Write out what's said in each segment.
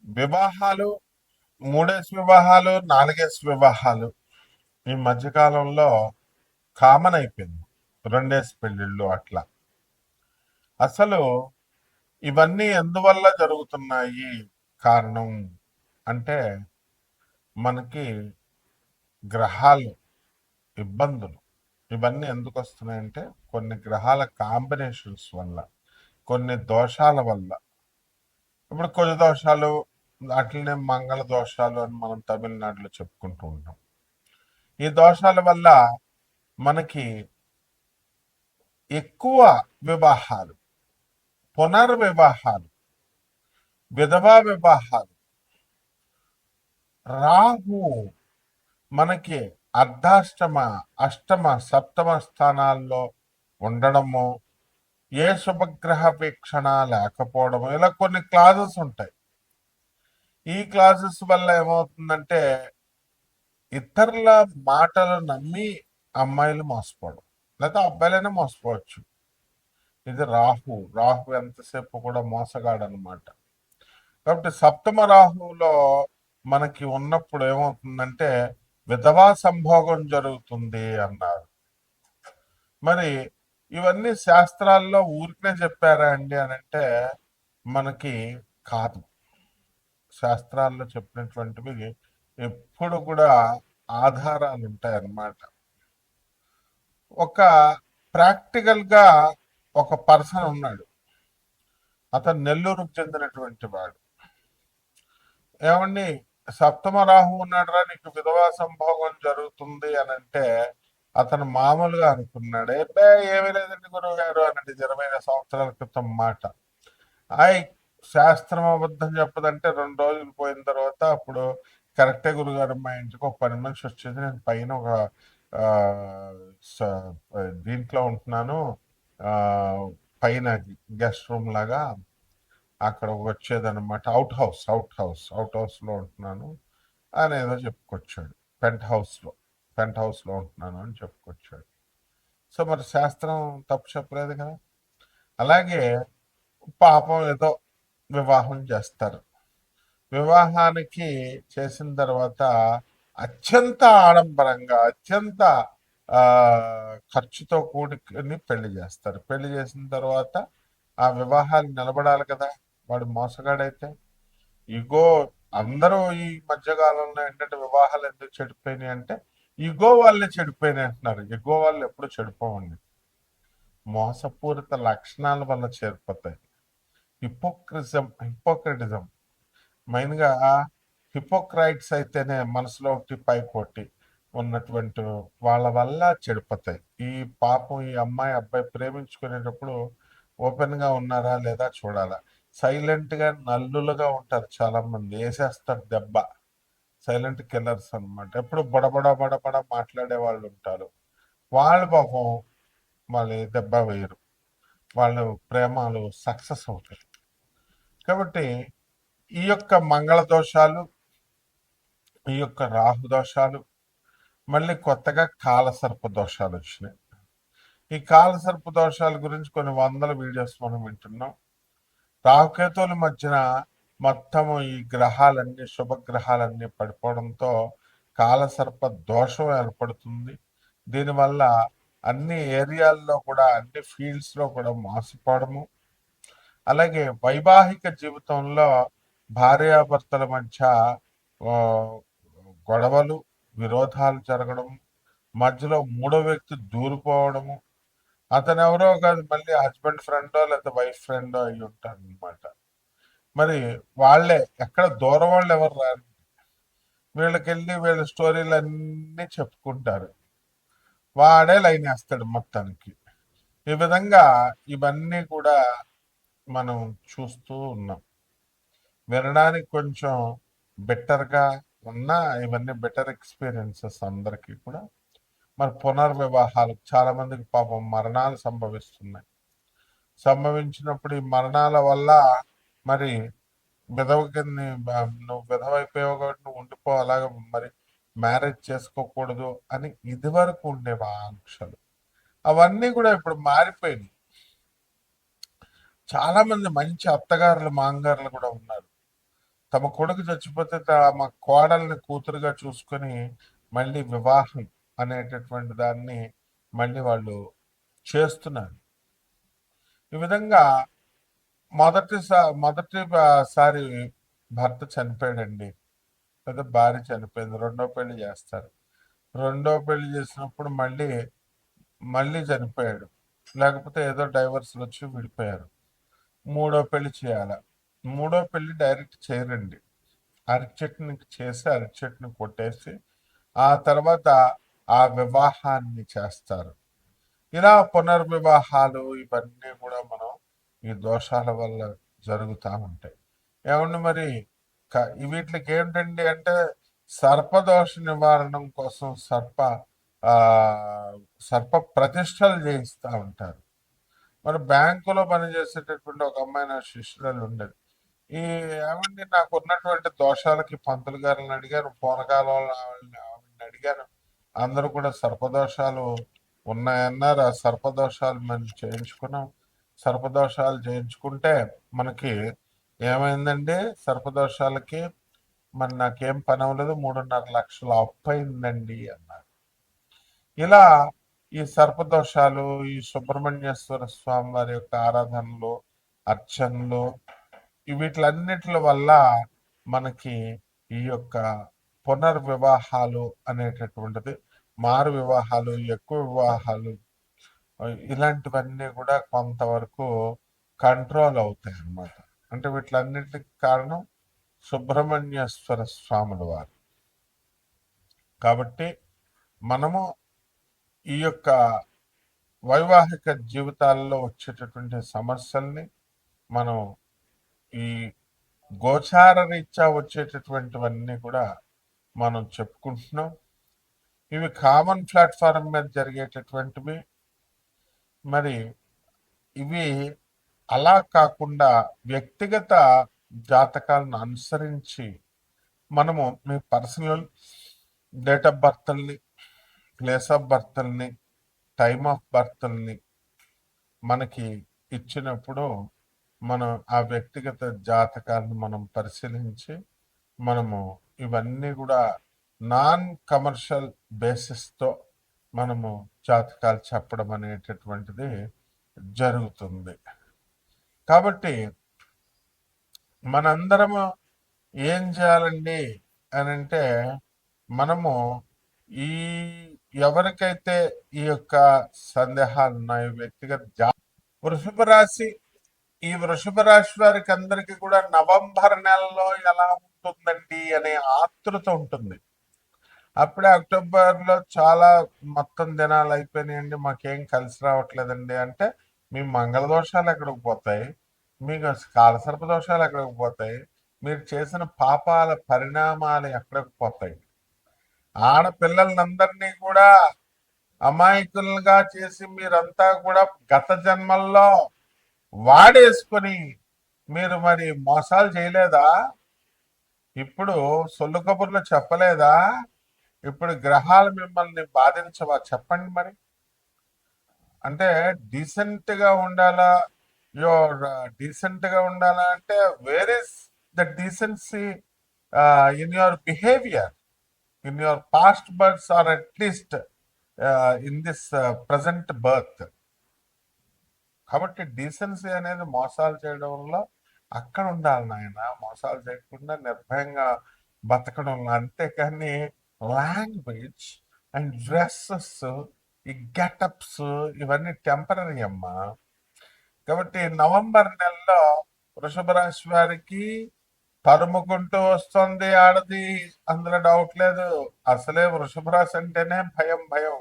వివాహాలు, మూడేసి వివాహాలు, నాలుగేసి వివాహాలు ఈ మధ్యకాలంలో కామన్ అయిపోయింది. రెండేసి పెళ్ళిళ్ళు అట్లా. అసలు ఇవన్నీ ఎందువల్ల జరుగుతున్నాయి? కారణం అంటే మనకి గ్రహాలు ఇబ్బందులు. ఇవన్నీ ఎందుకు వస్తున్నాయంటే కొన్ని గ్రహాల కాంబినేషన్స్ వల్ల, కొన్ని దోషాల వల్ల. ఇప్పుడు కొన్ని దోషాలు, అట్లనే మంగళ దోషాలు అని మనం తమిళనాడులో చెప్పుకుంటూ ఉంటాం. ఈ దోషాల వల్ల మనకి ఎక్కువ వివాహాలు, పునర్వివాహాలు, విధవా వివాహాలు, రాహు మనకి అర్ధాష్టమ, అష్టమ, సప్తమ స్థానాల్లో ఉండడము, ఏ శుభగ్రహ వీక్షణ లేకపోవడము, ఇలా కొన్ని క్లాజెస్ ఉంటాయి. ఈ క్లాజెస్ వల్ల ఏమవుతుందంటే ఇతరుల మాటలు నమ్మి అమ్మాయిలు మోసపోవడం, లేదా అబ్బాయిలైనా మోసపోవచ్చు. ఇది రాహు. రాహు ఎంతసేపు కూడా మోసగాడు అనమాట. కాబట్టి సప్తమ రాహువులో మనకి ఉన్నప్పుడు ఏమవుతుందంటే విధవా సంభోగం జరుగుతుంది అన్నారు. మరి ఇవన్నీ శాస్త్రాల్లో ఊరికనే చెప్పారా అండి అని అంటే మనకి కాదు. శాస్త్రాల్లో చెప్పినటువంటివి ఎప్పుడు కూడా ఆధారాలు ఉంటాయి అన్నమాట. ఒక ప్రాక్టికల్ గా ఒక పర్సన్ ఉన్నాడు. అతను నెల్లూరుకు చెందినటువంటి వాడు. ఏమండి, సప్తమ రాహు ఉన్నాడురా, నీకు విధవా సంభోగం జరుగుతుంది అని అంటే అతను మామూలుగా అనుకున్నాడు. ఏమీ లేదండి గురువు గారు అన్నది 20 సంవత్సరాల క్రితం మాట. ఆయ్, శాస్త్రం అబద్ధం చెప్పదంటే 2 రోజులు పోయిన తర్వాత అప్పుడు కరెక్టే గురుగారు, మా ఇంటికి ఒక పని మనిషి వచ్చేది, నేను పైన ఒక ఆ, దీంట్లో ఉంటున్నాను, ఆ, పైన గెస్ట్ రూమ్ లాగా అక్కడ వచ్చేదన్నమాట. అవుట్ హౌస్ లో ఉంటున్నాను అని ఏదో చెప్పుకొచ్చాడు. పెంట్ హౌస్ లో పెంట్ హౌస్ లో ఉంటున్నాను అని చెప్పుకొచ్చాడు. సో మరి శాస్త్రం తప్పు చెప్పలేదు కదా. అలాగే పాపం ఏదో వివాహం చేస్తారు. వివాహానికి చేసిన తర్వాత అత్యంత ఆడంబరంగా, అత్యంత ఆ ఖర్చుతో కూడుకుని పెళ్లి చేస్తారు. పెళ్లి చేసిన తర్వాత ఆ వివాహాలు నిలబడాలి కదా. వాడు మోసగాడైతే ఇగో, అందరూ ఈ మధ్యకాలంలో ఏంటంటే వివాహాలు ఎందుకు చెడిపోయినాయి అంటే ఇగో వాళ్ళే చెడిపోయినాయి అంటున్నారు. ఇగో వాళ్ళు ఎప్పుడు చెడిపోవండి, మోసపూరిత లక్షణాల వల్ల చేరిపోతాయి. హిపోక్రటిజం మెయిన్ గా. హిపోక్రైట్స్ అయితేనే మనసులో ఒకటి పైకి ఒకటి ఉన్నటువంటి వాళ్ళ వల్ల చెడిపోతాయి. ఈ పాపం ఈ అమ్మాయి అబ్బాయి ప్రేమించుకునేటప్పుడు ఓపెన్ గా ఉన్నారా లేదా చూడాలా. సైలెంట్ గా నల్లులుగా ఉంటారు, చాలా మంది వేసేస్తారు దెబ్బ. సైలెంట్ కిల్లర్స్ అన్నమాట. ఎప్పుడు బడబడ బడబడ మాట్లాడే వాళ్ళు ఉంటారు. వాళ్ళు పాపం వాళ్ళు దెబ్బ వేయరు, వాళ్ళు ప్రేమలు సక్సెస్ అవుతాయి. కాబట్టి ఈ యొక్క మంగళ దోషాలు, ఈ యొక్క రాహు దోషాలు, మళ్ళీ కొత్తగా కాలసర్ప దోషాలు వచ్చినాయి. ఈ కాలసర్ప దోషాల గురించి కొన్ని వందల వీడియోస్ మనం వింటున్నాం. రాహుకేతువుల మధ్యన మొత్తము ఈ గ్రహాలన్నీ, శుభగ్రహాలన్నీ పడిపోవడంతో కాలసర్ప దోషం ఏర్పడుతుంది. దీనివల్ల అన్ని ఏరియాల్లో కూడా, అన్ని ఫీల్డ్స్ లో కూడా మోసపోవడము, అలాగే వైవాహిక జీవితంలో భార్యాభర్తల మధ్య ఆ, గొడవలు, విరోధాలు జరగడం, మధ్యలో మూడో వ్యక్తి దూరిపోవడము. అతను ఎవరో కాదు, మళ్ళీ హస్బెండ్ ఫ్రెండో లేదా వైఫ్ ఫ్రెండో అయి ఉంటారు అనమాట. మరి వాళ్ళే, ఎక్కడ దూరం వాళ్ళు ఎవరు రారు. వీళ్ళకెళ్ళి వీళ్ళ స్టోరీలు అన్నీ చెప్పుకుంటారు. వాడే లైన్ వేస్తాడు మొత్తానికి. ఈ విధంగా ఇవన్నీ కూడా మనం చూస్తూ ఉన్నాం. వినడానికి కొంచెం బెటర్గా ఉన్నా ఇవన్నీ బెటర్ ఎక్స్పీరియన్సెస్ అందరికీ కూడా. మరి పునర్వివాహాలు చాలా మందికి పాపం మరణాలు సంభవిస్తున్నాయి. సంభవించినప్పుడు ఈ మరణాల వల్ల మరి విధవకి నువ్వు విధవైపోయావు కాబట్టి నువ్వు ఉండిపో, అలాగ మరి మ్యారేజ్ చేసుకోకూడదు అని ఇదివరకు ఉండేవి ఆంక్షలు. అవన్నీ కూడా ఇప్పుడు మారిపోయినాయి. చాలా మంది మంచి అత్తగారులు, మాంగారులు కూడా ఉన్నారు. తమ కొడుకు చచ్చిపోతే తమ కోడల్ని కూతురుగా చూసుకొని మళ్ళీ వివాహం అనేటటువంటి దాన్ని మళ్ళీ వాళ్ళు చేస్తున్నారు. ఈ విధంగా మొదటిసారి భర్త చనిపోయాడండి, లేదా భార్య చనిపోయింది, రెండో పెళ్లి చేస్తారు. రెండో పెళ్లి చేసినప్పుడు మళ్ళీ మళ్ళీ చనిపోయాడు, లేకపోతే ఏదో డైవర్స్ వచ్చి విడిపోయారు. మూడో పెళ్లి చేయాల. మూడో పెళ్లి డైరెక్ట్ చేయరండి, అరటి చెట్టుని చేసి అరటి చెట్టుని కొట్టేసి ఆ తర్వాత ఆ వివాహాన్ని చేస్తారు. ఇలా పునర్వివాహాలు ఇవన్నీ కూడా మనం ఈ దోషాల వల్ల జరుగుతూ ఉంటాయి. ఏమండి మరి వీటికి ఏంటండి అంటే సర్పదోష నివారణం కోసం ఆ సర్ప ప్రతిష్టలు చేయిస్తూ ఉంటారు. మరి బ్యాంకులో పనిచేసేటటువంటి ఒక అమ్మాయి నా శిష్యురాలు ఉండేది. ఈ ఏమండి నాకు ఉన్నటువంటి దోషాలకి పంతులు గారిని అడిగాను, పూనకాల ఆవిడని అడిగాను. అందరూ కూడా సర్పదోషాలు ఉన్నాయన్నారు. ఆ సర్పదోషాలు మనం చేయించుకున్నాం. సర్పదోషాలు చేయించుకుంటే మనకి ఏమైందండి, సర్పదోషాలకి మరి నాకేం పని అవ్వలేదు, 3.5 లక్షలు అప్పు అయిందండి అన్నారు. ఇలా ఈ సర్పదోషాలు, ఈ సుబ్రహ్మణ్యేశ్వర స్వామి వారి యొక్క ఆరాధనలు, అర్చనలు, వీటిలన్నిటి వల్ల మనకి ఈ యొక్క పునర్వివాహాలు అనేటటువంటిది, మారు వివాహాలు, ఎక్కువ వివాహాలు, ఇలాంటివన్నీ కూడా కొంతవరకు కంట్రోల్ అవుతాయి అన్నమాట. అంటే వీటిలన్నిటికి కారణం సుబ్రహ్మణ్యేశ్వర స్వాముల వారు. కాబట్టి మనము ఈ యొక్క వైవాహిక జీవితాల్లో వచ్చేటటువంటి సమస్యల్ని మనం ఈ గోచార రీత్యా వచ్చేటటువంటివన్నీ కూడా మనం చెప్పుకుంటున్నాం. ఇవి కామన్ ప్లాట్ఫారం మీద జరిగేటటువంటివి. మరి ఇవి అలా కాకుండా వ్యక్తిగత జాతకాలను అనుసరించి మనము మీ పర్సనల్ డేట్ ఆఫ్ బర్త్ని, ప్లేస్ ఆఫ్ బర్త్ని, టైమ్ ఆఫ్ బర్త్ని మనకి ఇచ్చినప్పుడు మనం ఆ వ్యక్తిగత జాతకాలను మనం పరిశీలించి మనము ఇవన్నీ కూడా నాన్ కమర్షియల్ బేసిస్తో మనము జాతకాలు చెప్పడం అనేటటువంటిది జరుగుతుంది. కాబట్టి మనందరము ఏం చేయాలండి అని అంటే, మనము ఈ ఎవరికైతే ఈ యొక్క సందేహాలు ఉన్నాయో వ్యక్తిగత వృషభ రాశి, ఈ వృషభ రాశి వారికి అందరికీ కూడా నవంబర్ నెలలో ఎలా ఉంటుందండి అనే ఆతృత ఉంటుంది. అప్పుడే అక్టోబర్లో చాలా మొత్తం దినాలు అయిపోయినాయండి, మాకేం కలిసి రావట్లేదండి అంటే మీ మంగళ దోషాలు ఎక్కడికి పోతాయి, మీకు కాలసర్ప దోషాలు ఎక్కడికి పోతాయి, మీరు చేసిన పాపాల పరిణామాలు ఎక్కడికి పోతాయి. ఆడపిల్లలందరినీ కూడా అమాయకులుగా చేసి మీరంతా కూడా గత జన్మల్లో వాడేసుకొని మీరు మరి మోసాలు చేయలేదా? ఇప్పుడు సొల్లు కబుర్లు చెప్పలేదా? ఇప్పుడు గ్రహాలు మిమ్మల్ని బాధించవా? చెప్పండి మరి. అంటే డీసెంట్ గా ఉండాలా, డీసెంట్ గా ఉండాలా అంటే where is the decency in your behaviour, in your past births or at least in this present birth. కాబట్టి డీసెన్సీ అనేది మోసాలు చేయడంలో అక్కడ ఉండాలి నాయన, మోసాలు చేయకుండా నిర్భయంగా బతకడం. అంతేకాని లాంగ్వేజ్ అండ్ డ్రెస్సెస్, ఈ గెటప్స్ ఇవన్నీ టెంపరీ అమ్మా. కాబట్టి నవంబర్ నెలలో వృషభ రాశి వారికి తరుముకుంటూ వస్తుంది ఆడది, అందులో డౌట్ లేదు. అసలే వృషభ రాశి అంటేనే భయం భయం.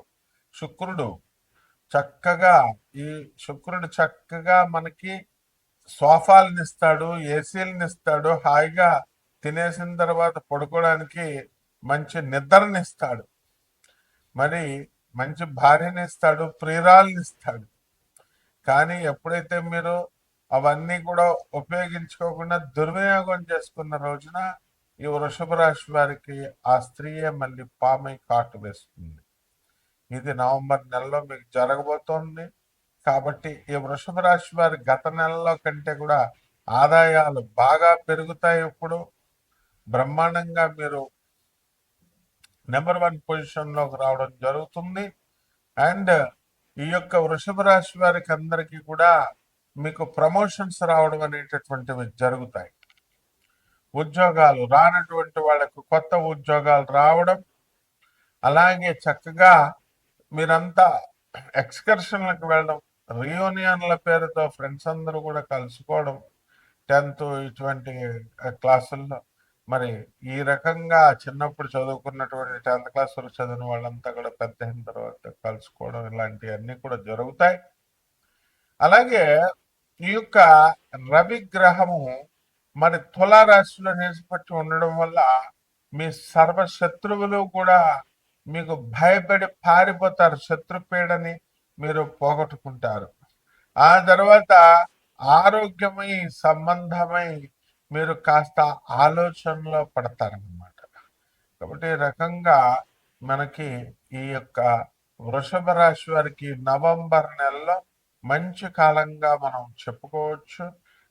శుక్రుడు చక్కగా ఈ శుక్రుడు చక్కగా మనకి సోఫాలను ఇస్తాడు, ఏసీలను ఇస్తాడు, హాయిగా తినేసిన తర్వాత పడుకోవడానికి మంచి నిద్రని ఇస్తాడు, మరి మంచి భార్యని ఇస్తాడు, ప్రియురాల్ని ఇస్తాడు. కానీ ఎప్పుడైతే మీరు అవన్నీ కూడా ఉపయోగించుకోకుండా దుర్వినియోగం చేసుకున్న రోజున ఈ వృషభ రాశి వారికి ఆ స్త్రీయే మళ్ళీ పామై కాటు వేస్తుంది. ఇది నవంబర్ నెలలో మీకు జరగబోతోంది. కాబట్టి ఈ వృషభ రాశి వారి గత నెలలో కంటే కూడా ఆదాయాలు బాగా పెరుగుతాయి. ఇప్పుడు బ్రహ్మాండంగా మీరు నెంబర్ 1 పొజిషన్లోకి రావడం జరుగుతుంది. అండ్ ఈ యొక్క వృషభ రాశి వారికి అందరికీ కూడా మీకు ప్రమోషన్స్ రావడం అనేటటువంటివి జరుగుతాయి. ఉద్యోగాలు రానటువంటి వాళ్ళకు కొత్త ఉద్యోగాలు రావడం, అలాగే చక్కగా మీరంతా ఎక్స్కర్షన్లకు వెళ్ళడం, రియూనియన్ల పేరుతో ఫ్రెండ్స్ అందరూ కూడా కలుసుకోవడం, 10th ఇటువంటి క్లాసుల్లో మరి ఈ రకంగా చిన్నప్పుడు చదువుకున్నటువంటి 10th క్లాస్ వరకు చదివిన వాళ్ళంతా కూడా పెద్ద అయిన తర్వాత కలుసుకోవడం ఇలాంటివన్నీ కూడా జరుగుతాయి. అలాగే ఈ యొక్క రవి గ్రహము మరి తులారాశిలో నిలిచిపెట్టి ఉండడం వల్ల మీ సర్వ శత్రువులు కూడా మీకు భయపడి పారిపోతారు. శత్రుపీడని మీరు పోగొట్టుకుంటారు. ఆ తర్వాత ఆరోగ్యమై సంబంధమై మీరు కాస్త ఆలోచనలో పడతారనమాట. కాబట్టి ఈ రకంగా మనకి ఈ యొక్క వృషభ రాశి వారికి నవంబర్ నెలలో మంచి కాలంగా మనం చెప్పుకోవచ్చు.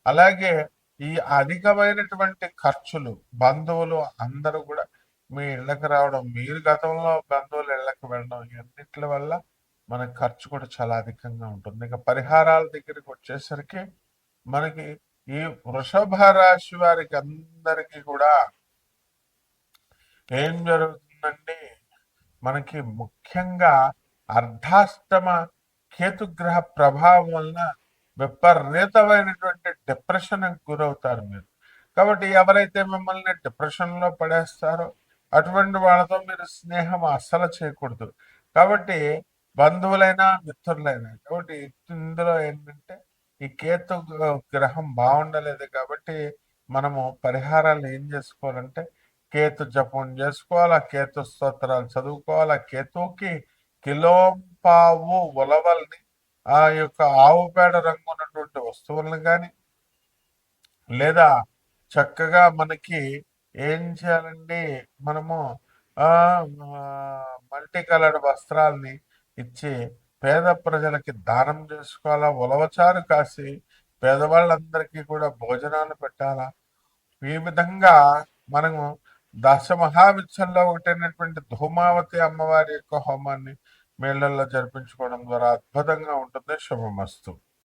అలాగే ఈ అధికమైనటువంటి ఖర్చులు, బంధువులు అందరూ కూడా మీ ఇళ్ళకి రావడం, మీరు గతంలో బంధువుల ఇళ్ళకి వెళ్ళడం, ఇవన్నిటి వల్ల మన ఖర్చు కూడా చాలా అధికంగా ఉంటుంది. ఇక పరిహారాల దగ్గరికి వచ్చేసరికి మనకి ఈ వృషభ రాశి వారికి అందరికీ కూడా ఏం జరుగుతుందండి, మనకి ముఖ్యంగా అర్ధాష్టమ కేతుగ్రహ ప్రభావం వలన విపరీతమైనటువంటి డిప్రెషన్కి గురవుతారు మీరు. కాబట్టి ఎవరైతే మిమ్మల్ని డిప్రెషన్లో పడేస్తారో అటువంటి వాళ్ళతో మీరు స్నేహం అస్సలు చేయకూడదు. కాబట్టి బంధువులైనా మిత్రులైనా, కాబట్టి ఇందులో ఏంటంటే ఈ కేతు గ్రహం బాగుండలేదు. కాబట్టి మనము పరిహారాలు ఏం చేసుకోవాలంటే కేతు జపం చేసుకోవాలి, కేతు స్తోత్రాలు చదువుకోవాలి, కేతువుకి కిలోంపావు ఉలవల్ని, ఆ యొక్క ఆవు పేడ రంగు ఉన్నటువంటి వస్తువులను కానీ, లేదా చక్కగా మనకి ఏం చేయాలండి, మనము మల్టీ కలర్డ్ వస్త్రాల్ని ఇచ్చి పేద ప్రజలకి దానం చేసుకోవాలా, ఉలవచారు కాసి పేదవాళ్ళందరికీ కూడా భోజనాలు పెట్టాలా. ఈ విధంగా మనము దశమహావిద్యల్లో ఒకటైనటువంటి ధూమావతి అమ్మవారి యొక్క హోమాన్ని మేళ్లలో జరిపించుకోవడం ద్వారా అద్భుతంగా ఉంటుంది. శుభమస్తు.